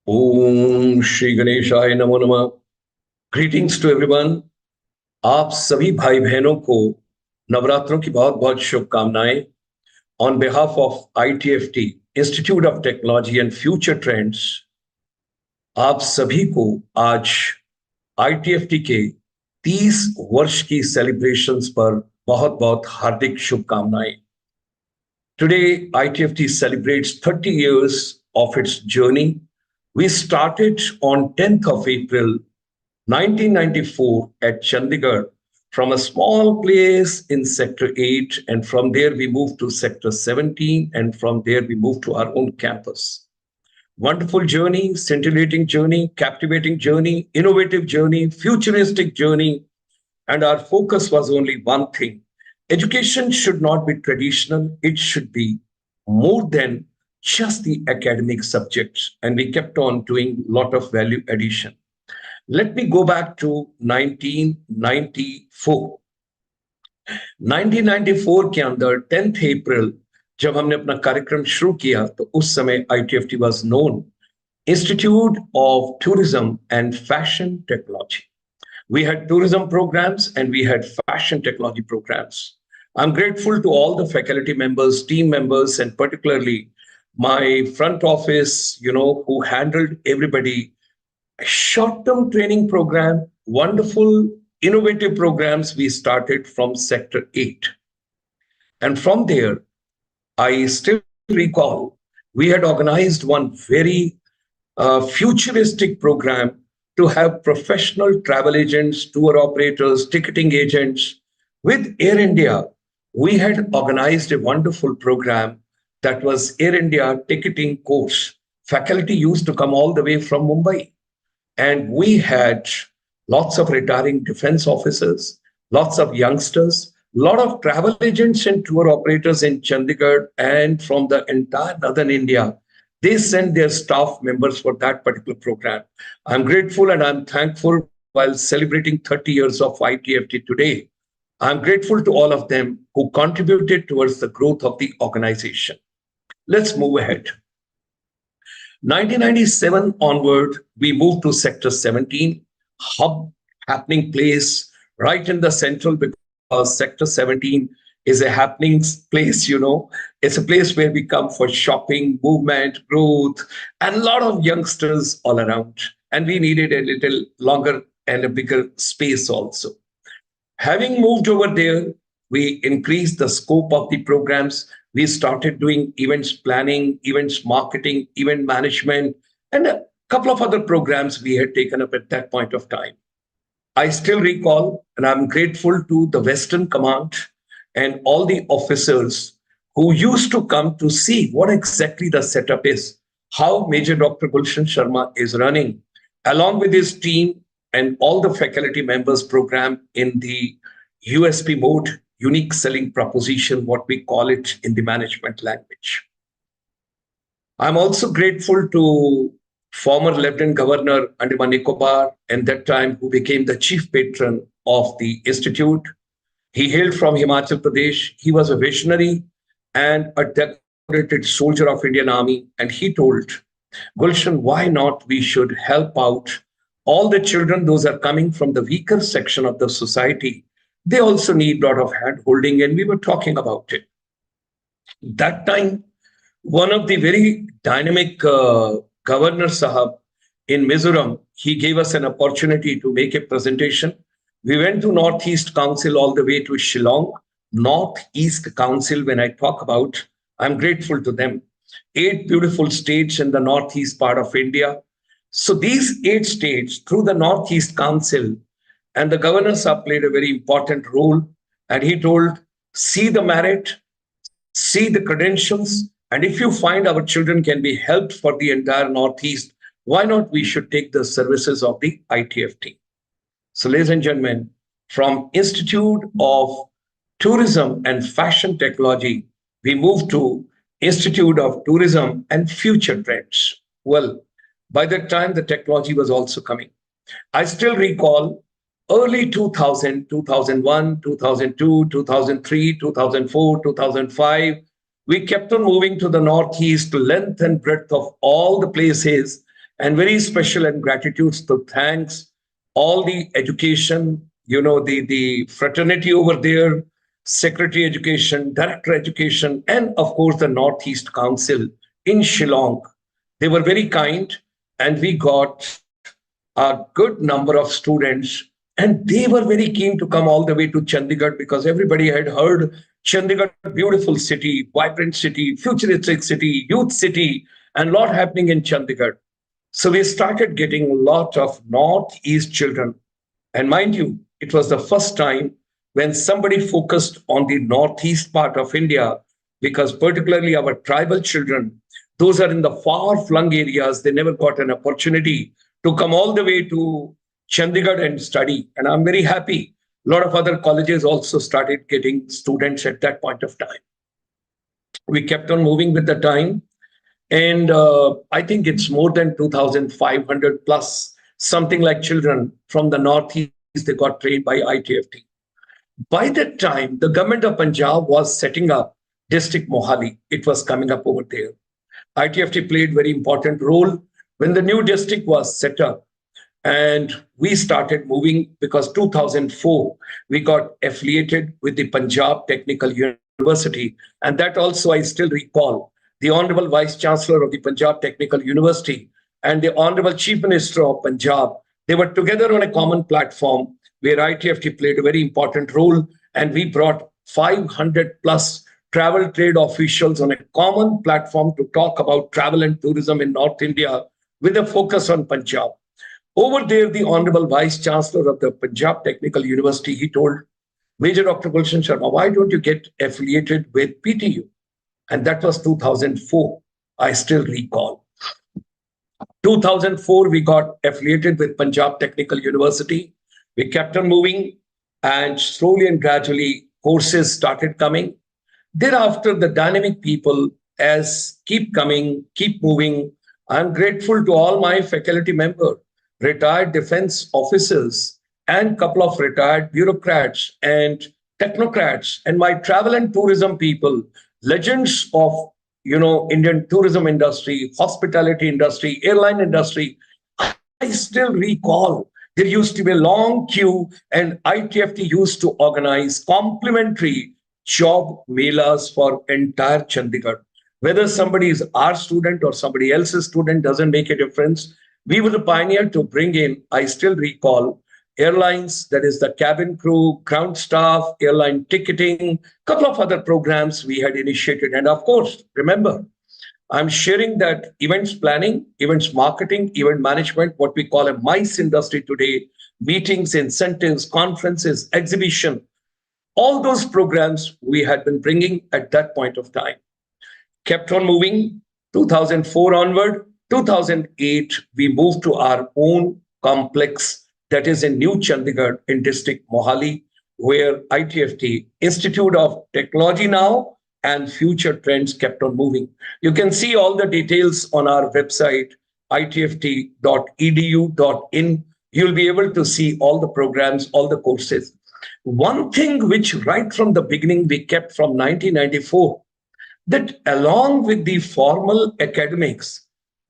ओम श्री गणेशाय नमो नमः। Greetings to everyone. आप सभी भाई बहनों को नवरात्रों की बहुत बहुत शुभकामनाएं। On behalf of ITFT, institute of technology and future trends, आप सभी को आज ITFT के 30 वर्ष की सेलिब्रेशंस पर बहुत बहुत हार्दिक शुभकामनाएं। Today, ITFT celebrates 30 years of its journey. We started on 10th of April 1994 at Chandigarh from a small place in Sector 8, and from there we moved to Sector 17, and from there we moved to our own campus. Wonderful journey, scintillating journey, captivating journey, innovative journey, futuristic journey, and our focus was only one thing. Education should not be traditional, it should be more than just the academic subjects, and we kept on doing a lot of value addition. Let me go back to 1994. 1994 के अंदर 10th अप्रैल जब हमने अपना कार्यक्रम शुरू किया तो उस समय ITFT was known Institute of Tourism and Fashion Technology. We had tourism programs and we had fashion technology programs. I'm grateful to all the faculty members, team members, and particularly my front office, who handled everybody. A short-term training program, wonderful, innovative programs we started from Sector 8. And from there, I still recall we had organized one very futuristic program to have professional travel agents, tour operators, ticketing agents. With Air India, we had organized a wonderful program that was Air India ticketing course. Faculty used to come all the way from Mumbai. And we had lots of retiring defense officers, lots of youngsters, a lot of travel agents and tour operators in Chandigarh and from the entire northern India. They sent their staff members for that particular program. I'm grateful and I'm thankful while celebrating 30 years of ITFT today. I'm grateful to all of them who contributed towards the growth of the organization. Let's move ahead. 1997 onward, we moved to Sector 17, hub happening place right in the central, because Sector 17 is a happening place, It's a place where we come for shopping, movement, growth, and a lot of youngsters all around. And we needed a little longer and a bigger space also. Having moved over there, we increased the scope of the programs. We started doing events planning, events marketing, event management, and a couple of other programs we had taken up at that point of time. I still recall, and I'm grateful to the Western Command and all the officers who used to come to see what exactly the setup is, how Major Dr. Gulshan Sharma is running, along with his team and all the faculty members program in the USP mode, unique selling proposition, what we call it in the management language. I'm also grateful to former Lieutenant Governor Andaman Nicobar, and that time who became the chief patron of the institute. He hailed from Himachal Pradesh. He was a visionary and a decorated soldier of Indian Army. And he told, Gulshan, why not we should help out all the children, those are coming from the weaker section of the society. They also need a lot of hand holding, and we were talking about it. That time, one of the very dynamic Governor Sahab in Mizoram, he gave us an opportunity to make a presentation. We went to Northeast Council all the way to Shillong. Northeast Council, when I talk about, I'm grateful to them. 8 beautiful states in the Northeast part of India. So these 8 states, through the Northeast Council, and the Governor Sahab played a very important role. And he told, see the merit, see the credentials, and if you find our children can be helped for the entire Northeast, why not we should take the services of the ITFT? So ladies and gentlemen, from Institute of Tourism and Fashion Technology, we moved to Institute of Tourism and Future Trends. Well, by that time, the technology was also coming. I still recall early 2000, 2001, 2002, 2003, 2004, 2005, we kept on moving to the Northeast, length and breadth of all the places. And very special and gratitudes to thanks all the education, the fraternity over there, secretary education, director education, and of course the Northeast Council in Shillong. They were very kind, and we got a good number of students, and they were very keen to come all the way to Chandigarh because everybody had heard Chandigarh, beautiful city, vibrant city, futuristic city, youth city, and a lot happening in Chandigarh. So we started getting a lot of Northeast children. And mind you, it was the first time when somebody focused on the Northeast part of India, because particularly our tribal children, those are in the far flung areas, they never got an opportunity to come all the way to Chandigarh and study. And I'm very happy. A lot of other colleges also started getting students at that point of time. We kept on moving with the time. And I think it's more than 2,500 plus, something like children from the Northeast, they got trained by ITFT. By that time, the government of Punjab was setting up district Mohali. It was coming up over there. ITFT played very important role when the new district was set up. And we started moving because 2004, we got affiliated with the Punjab Technical University. And that also I still recall. The Honorable Vice Chancellor of the Punjab Technical University and the Honorable Chief Minister of Punjab, they were together on a common platform where ITFT played a very important role. And we brought 500 plus travel trade officials on a common platform to talk about travel and tourism in North India with a focus on Punjab. Over there, the Honorable Vice Chancellor of the Punjab Technical University, he told Major Dr. Gulshan Sharma, why don't you get affiliated with PTU? And that was 2004. I still recall. 2004, we got affiliated with Punjab Technical University. We kept on moving, and slowly and gradually courses started coming. Thereafter, the dynamic people as keep coming, keep moving. I'm grateful to all my faculty members, retired defense officers, and couple of retired bureaucrats and technocrats, and my travel and tourism people, legends of Indian tourism industry, hospitality industry, airline industry. I still recall there used to be a long queue, and ITFT used to organize complimentary job melas for entire Chandigarh. Whether somebody is our student or somebody else's student doesn't make a difference. We were the pioneer to bring in, I still recall, airlines, that is the cabin crew, ground staff, airline ticketing, couple of other programs we had initiated. And of course, remember, I'm sharing that events planning, events marketing, event management, what we call a MICE industry today, meetings, incentives, conferences, exhibition, all those programs we had been bringing at that point of time. Kept on moving, 2004 onward, 2008, we moved to our own complex that is in New Chandigarh in district Mohali, where ITFT, Institute of Technology now, and Future Trends kept on moving. You can see all the details on our website, itft.edu.in. You'll be able to see all the programs, all the courses. One thing which right from the beginning we kept from 1994, that along with the formal academics,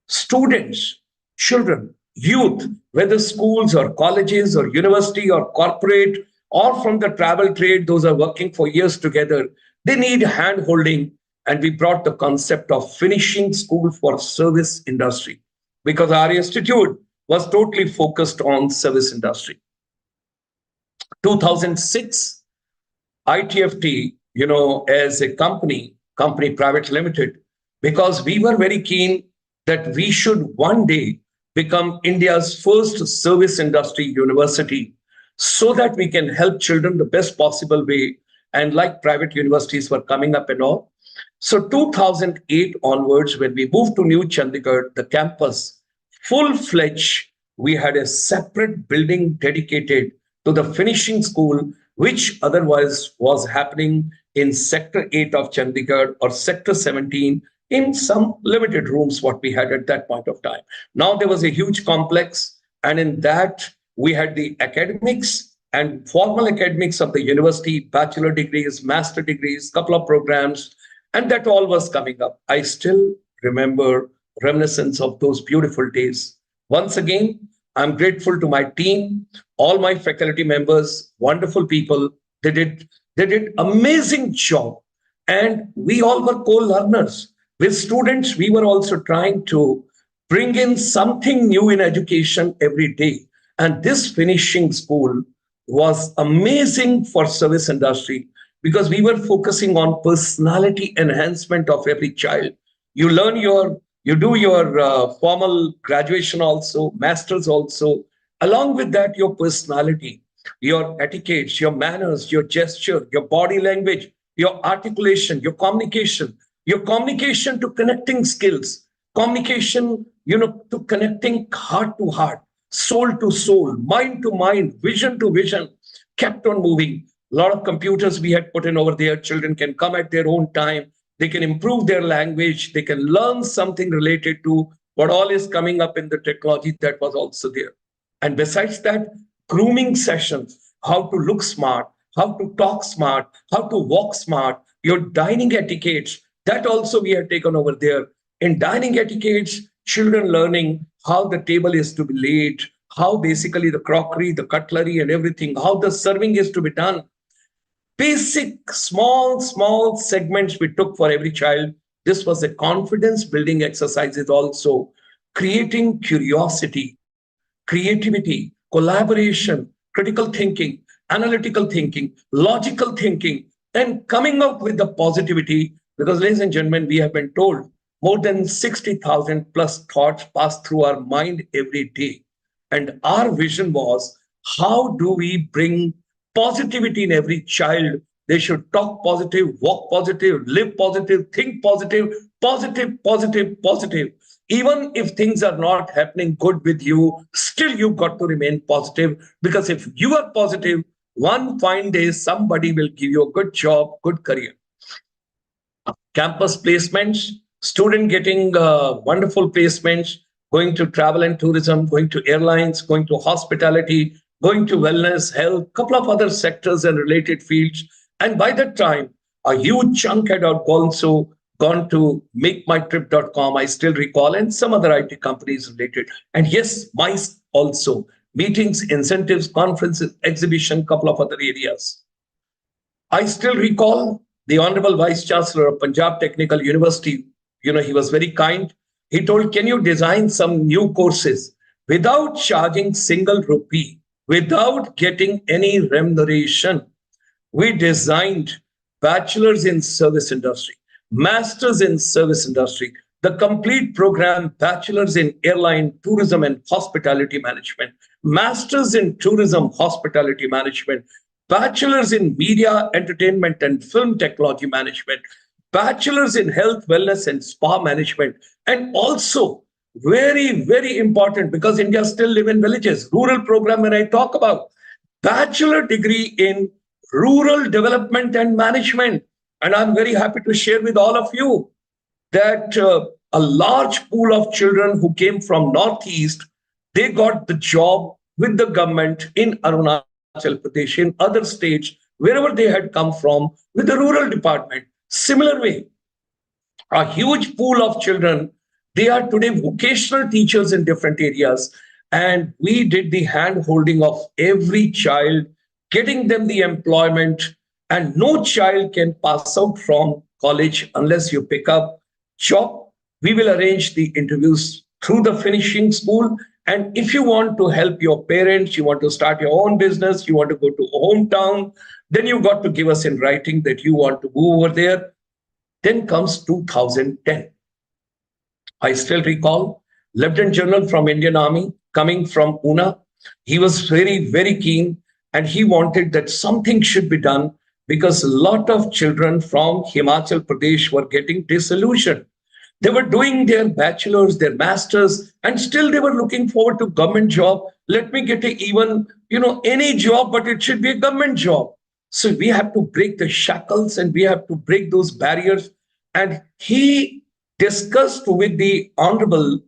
students, children, youth, whether schools or colleges or university or corporate or from the travel trade, those are working for years together, they need hand holding. And we brought the concept of finishing school for service industry because our institute was totally focused on service industry. 2006, ITFT, as a company private limited, because we were very keen that we should one day become India's first service industry university so that we can help children the best possible way. And like private universities were coming up and all. So 2008 onwards, when we moved to New Chandigarh, the campus, full-fledged, we had a separate building dedicated to the finishing school, which otherwise was happening in Sector 8 of Chandigarh or Sector 17 in some limited rooms, what we had at that point of time. Now there was a huge complex, and in that we had the academics and formal academics of the university, bachelor degrees, master degrees, couple of programs, and that all was coming up. I still remember reminiscence of those beautiful days. Once again, I'm grateful to my team, all my faculty members, wonderful people. They did amazing job. And we all were co-learners. With students, we were also trying to bring in something new in education every day. And this finishing school was amazing for service industry because we were focusing on personality enhancement of every child. You do your formal graduation also, masters also. Along with that, your personality, your etiquettes, your manners, your gesture, your body language, your articulation, your communication to connecting skills, communication, to connecting heart to heart, soul to soul, mind to mind, vision to vision, kept on moving. A lot of computers we had put in over there. Children can come at their own time. They can improve their language. They can learn something related to what all is coming up in the technology that was also there. And besides that, grooming sessions, how to look smart, how to talk smart, how to walk smart, your dining etiquettes, that also we had taken over there. In dining etiquettes, children learning how the table is to be laid, how basically the crockery, the cutlery, and everything, how the serving is to be done. Basic, small segments we took for every child. This was a confidence building exercises also, creating curiosity, creativity, collaboration, critical thinking, analytical thinking, logical thinking, and coming out with the positivity. Because, ladies and gentlemen, we have been told more than 60,000 plus thoughts pass through our mind every day. And our vision was, how do we bring positivity in every child? They should talk positive, walk positive, live positive, think positive, positive, positive, positive. Even if things are not happening good with you, still you've got to remain positive, because if you are positive, one fine day somebody will give you a good job, good career. Campus placements, student getting wonderful placements, going to travel and tourism, going to airlines, going to hospitality, going to wellness, health, couple of other sectors and related fields. And by that time, a huge chunk had also gone to makemytrip.com, I still recall, and some other IT companies related. And yes, MICE also, meetings, incentives, conferences, exhibition, couple of other areas. I still recall the Honorable Vice Chancellor of Punjab Technical University. He was very kind. He told, can you design some new courses without charging single rupee, without getting any remuneration? We designed bachelor's in service industry, master's in service industry, the complete program, bachelor's in airline, tourism and hospitality management, master's in tourism, hospitality management, bachelor's in media, entertainment and film technology management, bachelor's in health, wellness and spa management, and also very, very important, because India still live in villages, rural program when I talk about, bachelor degree in rural development and management. And I'm very happy to share with all of you that a large pool of children who came from Northeast, they got the job with the government in Arunachal Pradesh, in other states, wherever they had come from, with the rural department. Similar way, a huge pool of children, they are today vocational teachers in different areas. And we did the hand holding of every child, getting them the employment. And no child can pass out from college unless you pick up job. We will arrange the interviews through the finishing school. And if you want to help your parents, you want to start your own business, you want to go to a hometown, then you got to give us in writing that you want to move over there. Then comes 2010. I still recall Lieutenant General from Indian Army coming from Una. He was very, very keen, and he wanted that something should be done, because a lot of children from Himachal Pradesh were getting disillusioned. They were doing their bachelor's, their master's, and still they were looking forward to government job. Let me get even, any job, but it should be a government job. So we have to break the shackles and we have to break those barriers. And he discussed with the Honorable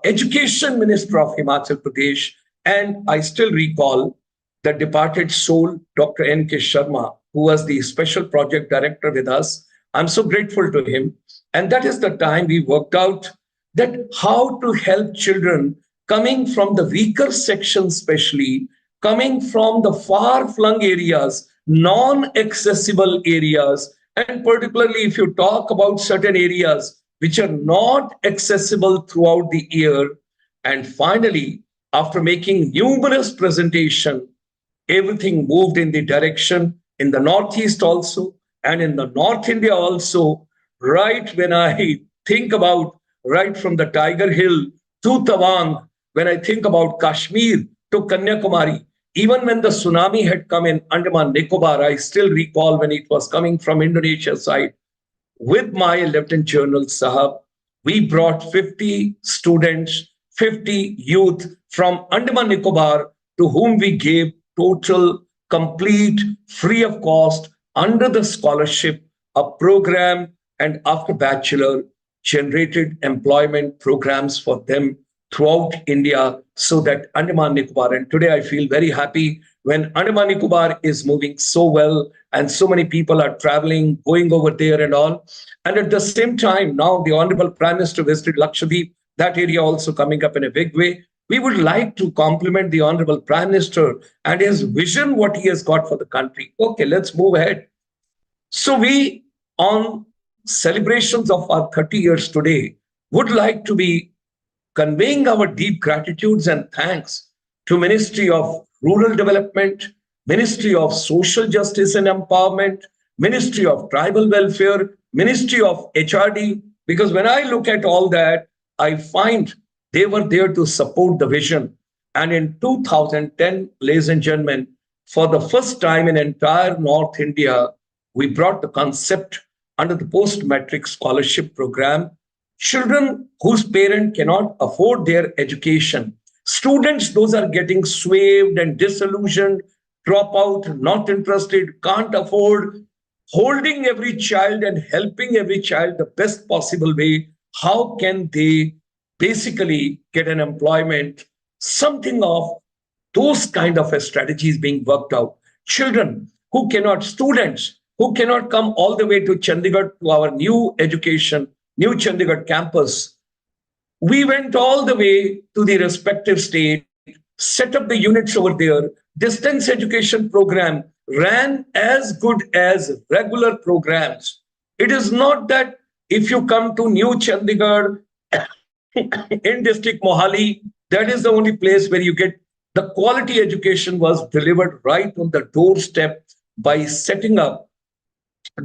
Education Minister of Himachal Pradesh. And I still recall the departed soul, Dr. N.K. Sharma, who was the special project director with us. I'm so grateful to him. And that is the time we worked out that how to help children coming from the weaker sections, especially coming from the far-flung areas, non-accessible areas, and particularly if you talk about certain areas which are not accessible throughout the year. And finally, after making numerous presentations, everything moved in the direction in the Northeast also and in the North India also. Right when I think about right from the Tiger Hill to Tawang, when I think about Kashmir to Kanyakumari, even when the tsunami had come in Andaman Nicobar, I still recall when it was coming from Indonesia side, with my Lieutenant General Sahab, we brought 50 students, 50 youth from Andaman Nicobar to whom we gave total, complete, free of cost, under the scholarship, a program, and after bachelor, generated employment programs for them throughout India so that Andaman Nicobar, and today I feel very happy when Andaman Nicobar is moving so well and so many people are traveling, going over there and all. And at the same time, now the Honorable Prime Minister visited Lakshadweep, that area also coming up in a big way. We would like to compliment the Honorable Prime Minister and his vision, what he has got for the country. Okay, let's move ahead. So we, on celebrations of our 30 years today, would like to be conveying our deep gratitudes and thanks to Ministry of Rural Development, Ministry of Social Justice and Empowerment, Ministry of Tribal Welfare, Ministry of HRD, because when I look at all that, I find they were there to support the vision. And in 2010, ladies and gentlemen, for the first time in entire North India, we brought the concept under the post-matric scholarship program. Children whose parent cannot afford their education, students, those are getting swayed and disillusioned, drop out, not interested, can't afford, holding every child and helping every child the best possible way. How can they basically get an employment? Something of those kind of a strategies being worked out. Children who cannot, students who cannot come all the way to Chandigarh to our new education, new Chandigarh campus. We went all the way to the respective state, set up the units over there. Distance education program ran as good as regular programs. It is not that if you come to New Chandigarh in district Mohali, that is the only place where you get the quality education was delivered right on the doorstep by setting up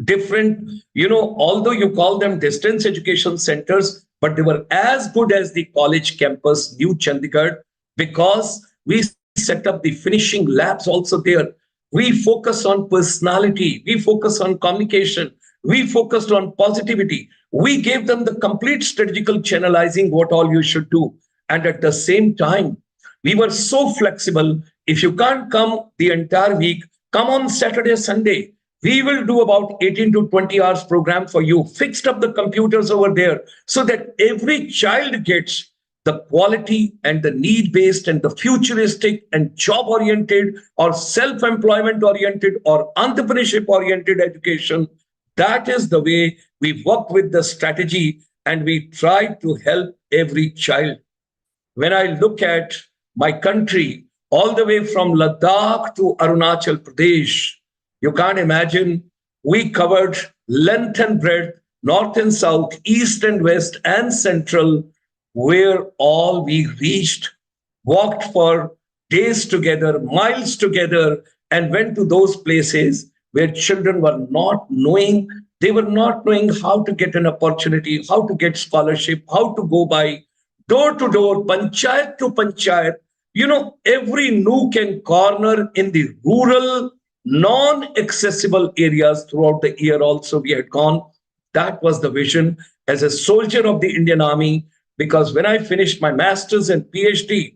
different, although you call them distance education centers, but they were as good as the college campus, New Chandigarh, because we set up the finishing labs also there. We focus on personality, we focus on communication, we focused on positivity. We gave them the complete strategical channelizing, what all you should do. And at the same time, we were so flexible. If you can't come the entire week, come on Saturday, Sunday. We will do about 18 to 20 hours program for you, fixed up the computers over there so that every child gets the quality and the need-based and the futuristic and job-oriented or self-employment oriented or entrepreneurship oriented education. That is the way we work with the strategy and we try to help every child. When I look at my country, all the way from Ladakh to Arunachal Pradesh, you can't imagine, we covered length and breadth, north and south, east and west, and central, where all we reached, walked for days together, miles together, and went to those places where children were not knowing, they were not knowing how to get an opportunity, how to get scholarship, how to go by door to door, panchayat to panchayat, every nook and corner in the rural, non-accessible areas throughout the year also we had gone. That was the vision as a soldier of the Indian Army, because when I finished my master's and PhD,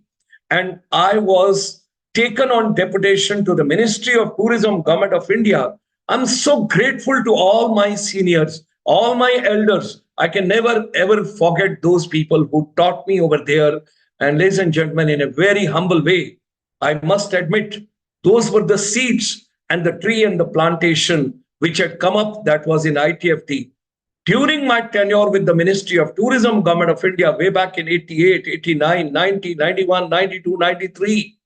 and I was taken on deputation to the Ministry of Tourism, Government of India, I'm so grateful to all my seniors, all my elders. I can never ever forget those people who taught me over there. And ladies and gentlemen, in a very humble way, I must admit, those were the seeds and the tree and the plantation which had come up, that was in ITFT. During my tenure with the Ministry of Tourism, Government of India, way back in 88, 89, 90, 91, 92, 93,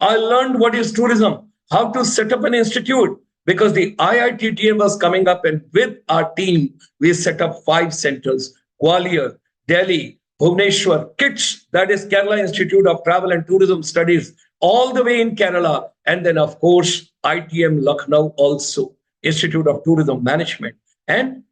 I learned what is tourism, how to set up an institute, because the IITTM was coming up, and with our team, we set up 5 centers: Gwalior, Delhi, Bhubaneswar, KITS, that is Kerala Institute of Travel and Tourism Studies, all the way in Kerala, and then, of course, ITM Lucknow also, Institute of Tourism Management. And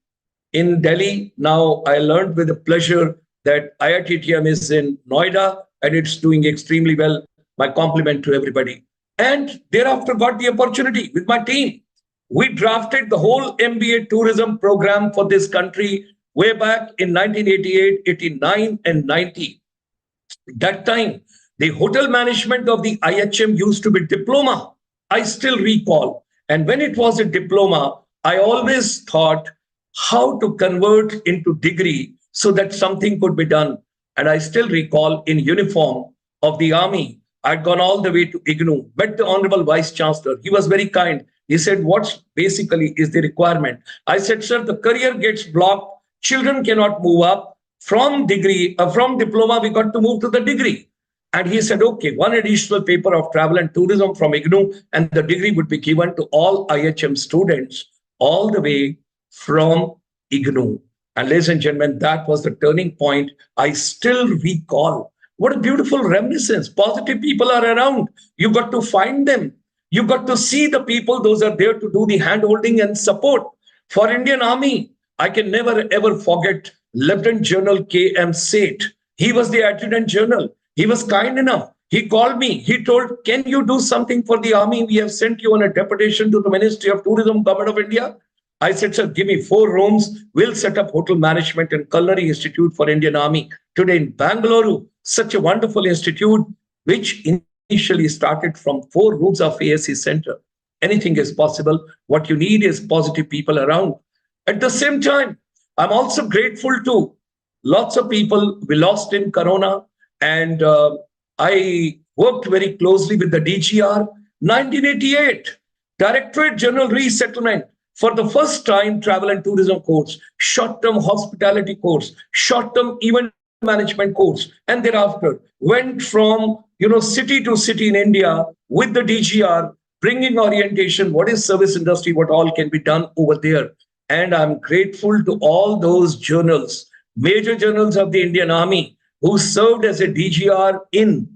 in Delhi, now I learned with pleasure that IITTM is in Noida and it's doing extremely well. My compliment to everybody. And thereafter got the opportunity with my team. We drafted the whole MBA tourism program for this country way back in 1988, 89, and 90. That time, the hotel management of the IHM used to be diploma. I still recall. And when it was a diploma, I always thought how to convert into degree so that something could be done. And I still recall in uniform of the army, I'd gone all the way to IGNOU, met the Honorable Vice Chancellor. He was very kind. He said, what basically is the requirement? I said, sir, the career gets blocked. Children cannot move up from from diploma, we got to move to the degree. And he said, okay, one additional paper of travel and tourism from IGNOU, and the degree would be given to all IHM students all the way from IGNOU. And ladies and gentlemen, that was the turning point. I still recall. What a beautiful reminiscence. Positive people are around. You got to find them. You got to see the people. Those are there to do the hand-holding and support. For Indian Army, I can never ever forget Lieutenant General K.M. Seth. He was the Adjutant General. He was kind enough. He called me. He told, can you do something for the Army? We have sent you on a deputation to the Ministry of Tourism, Government of India. I said, sir, give me 4 rooms. We'll set up Hotel Management and Culinary Institute for Indian Army. Today in Bangalore, such a wonderful institute, which initially started from 4 rooms of ASC Center. Anything is possible. What you need is positive people around. At the same time, I'm also grateful to lots of people we lost in Corona. And I worked very closely with the DGR. 1988, Directorate General Resettlement. For the first time, travel and tourism course, short-term hospitality course, short-term event management course, and thereafter went from city to city in India with the DGR, bringing orientation, what is service industry, what all can be done over there. And I'm grateful to all those journals, major journals of the Indian Army, who served as a DGR in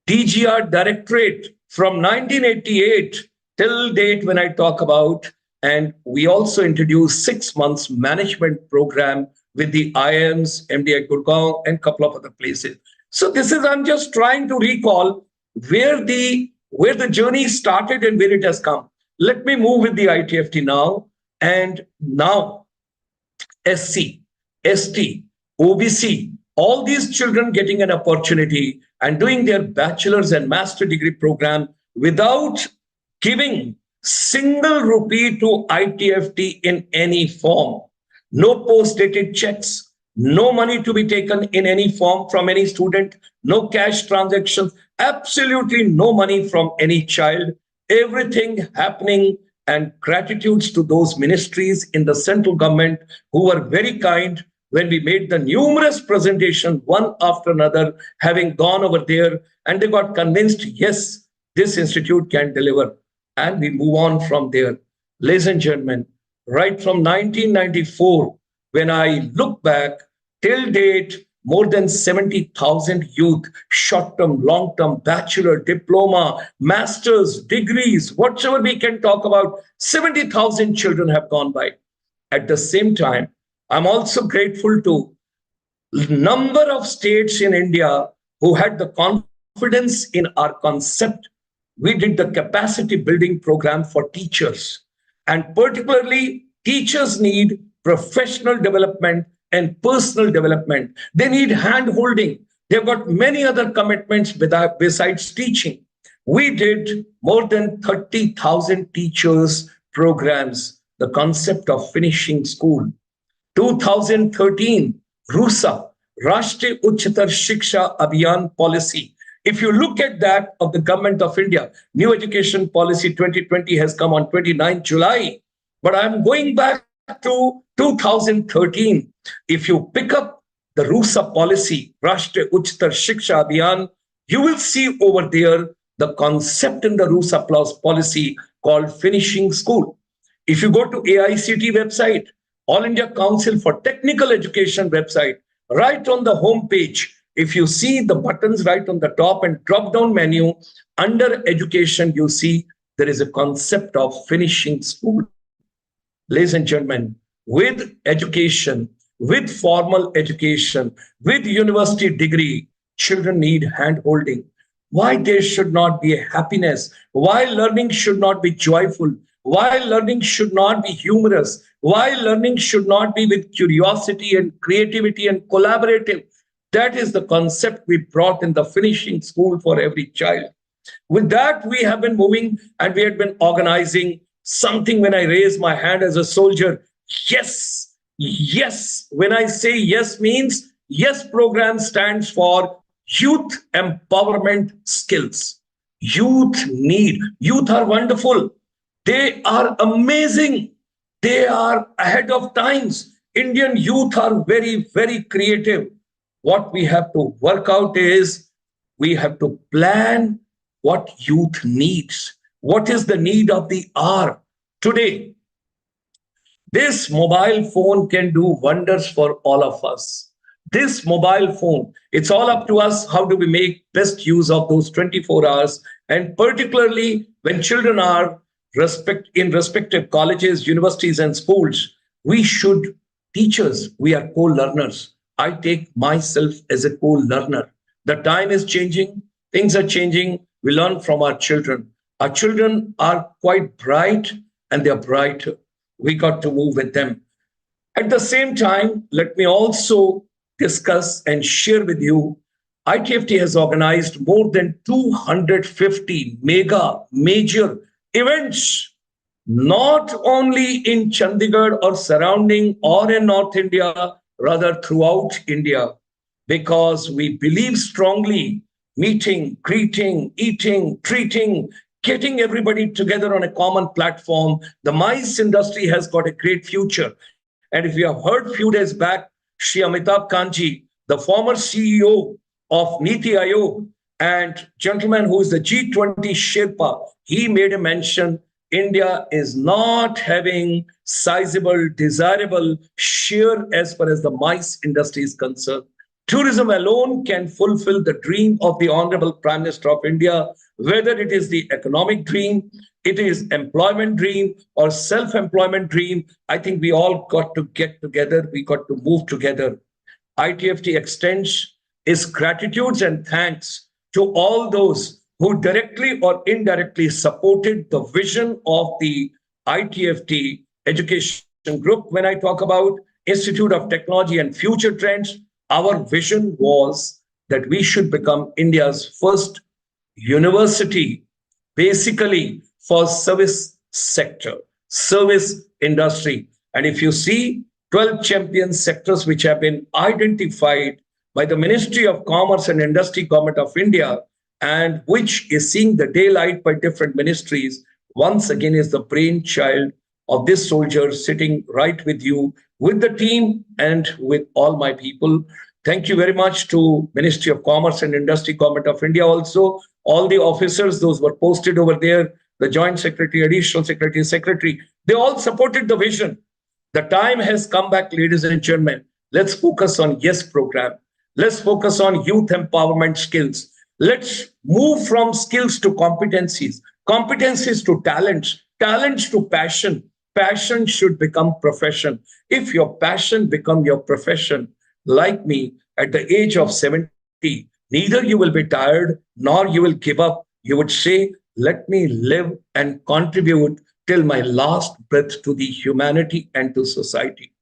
DGR Directorate from 1988 till date when I talk about. And we also introduced 6 months management program with the IIMs, MDI Gurgaon, and a couple of other places. So this is, I'm just trying to recall where the journey started and where it has come. Let me move with the ITFT now. And now SC, ST, OBC, all these children getting an opportunity and doing their bachelor's and master degree program without giving single rupee to ITFT in any form. No post-dated checks, no money to be taken in any form from any student, no cash transactions, absolutely no money from any child, everything happening. And gratitudes to those ministries in the central government who were very kind when we made the numerous presentations, one after another, having gone over there, and they got convinced, yes, this institute can deliver. And we move on from there. Ladies and gentlemen, right from 1994, when I look back till date, more than 70,000 youth, short-term, long-term, bachelor, diploma, master's, degrees, whatever we can talk about, 70,000 children have gone by. At the same time, I'm also grateful to number of states in India who had the confidence in our concept. We did the capacity building program for teachers, and particularly teachers need professional development and personal development. They need hand holding. They've got many other commitments besides teaching. We did more than 30,000 teachers programs, the concept of finishing school. 2013, RUSA, Rashtriya Uchchatar Shiksha Abhiyan policy. If you look at that of the government of India, new education policy 2020 has come on 29th July. But I'm going back back to 2013, if you pick up the RUSA policy, Rashtriya Uchtar Shiksha Abhiyan, you will see over there the concept in the RUSA policy called finishing school. If you go to AICT website, All India Council for Technical Education website, right on the home page, if you see the buttons right on the top and drop down menu under education, you see there is a concept of finishing school. Ladies and gentlemen, with education, with formal education, with university degree, children need hand holding. Why there should not be a happiness? Why learning should not be joyful? Why learning should not be humorous? Why learning should not be with curiosity and creativity and collaborative? That is the concept we brought in the finishing school for every child. With that, we have been moving and we had been organizing something when I raise my hand as a soldier. Yes, yes. When I say yes means yes program stands for youth empowerment skills. Youth are wonderful. They are amazing. They are ahead of times. Indian youth are very, very creative. What we have to work out is we have to plan what youth needs. What is the need of the hour today? This mobile phone can do wonders for all of us. This mobile phone, it's all up to us. How do we make best use of those 24 hours? And particularly when children are in respective colleges, universities, and schools, we should, teachers, we are co-learners. I take myself as a co-learner. The time is changing, things are changing. We learn from our children. Our children are quite bright and they're brighter. We got to move with them. At the same time, let me also discuss and share with you, ITFT has organized more than 250 major events, not only in Chandigarh or surrounding or in North India, rather throughout India, because we believe strongly meeting, greeting, eating, treating, getting everybody together on a common platform. The MICE industry has got a great future. And if you have heard a few days back, Shri Amitabh Kanji, the former CEO of Niti Aayog and gentleman who is the G20 Sherpa, he made a mention India is not having sizable, desirable share as far as the MICE industry is concerned. Tourism alone can fulfill the dream of the Honorable Prime Minister of India, whether it is the economic dream, it is employment dream or self-employment dream. I think we all got to get together. We got to move together. ITFT extends its gratitudes and thanks to all those who directly or indirectly supported the vision of the ITFT education group. When I talk about Institute of Technology and Future Trends, our vision was that we should become India's first university, basically for service sector, service industry. And if you see 12 champion sectors which have been identified by the Ministry of Commerce and Industry, Government of India, and which is seeing the daylight by different ministries, once again is the brainchild of this soldier sitting right with you, with the team and with all my people. Thank you very much to Ministry of Commerce and Industry, Government of India also, all the officers, those were posted over there, the Joint Secretary, Additional Secretary, Secretary, they all supported the vision. The time has come back, ladies and gentlemen. Let's focus on YES program. Let's focus on youth empowerment skills. Let's move from skills to competencies, competencies to talents, talents to passion. Passion should become profession. If your passion become your profession, like me, at the age of 70, neither you will be tired nor you will give up. You would say, let me live and contribute till my last breath to the humanity and to society.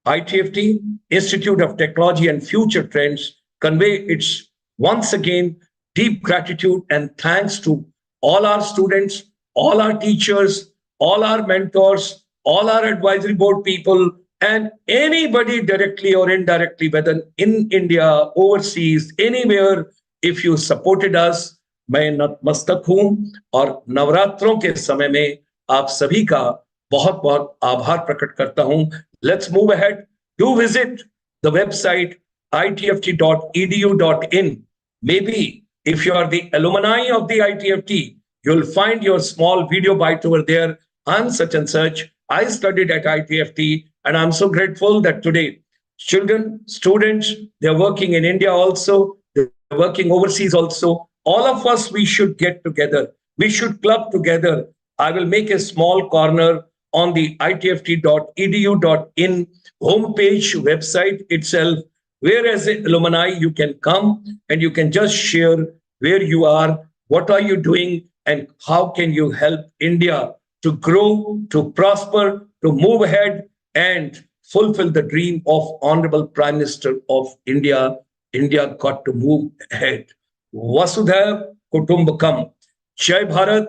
ITFT, Institute of Technology and Future Trends, convey its once again deep gratitude and thanks to all our students, all our teachers, all our mentors, all our advisory board people, and anybody directly or indirectly, whether in India, overseas, anywhere, if you supported us, मैं नतमस्तक हूं और नवरात्रों के समय में आप सभी का बहुत बहुत आभार प्रकट करता हूं. Let's move ahead. Do visit the website itft.edu.in. Maybe if you are the alumni of the ITFT, you'll find your small video bite over there. I'm such and such. I studied at ITFT, and I'm so grateful that today children, students, they're working in India also, they're working overseas also. All of us, we should get together. We should club together. I will make a small corner on the itft.edu.in homepage website itself, where as an alumni you can come and you can just share where you are, what are you doing, and how can you help India to grow, to prosper, to move ahead, and fulfill the dream of Honorable Prime Minister of India. India got to move ahead. Vasudhaiv Kutumbakam. Jai Bharat.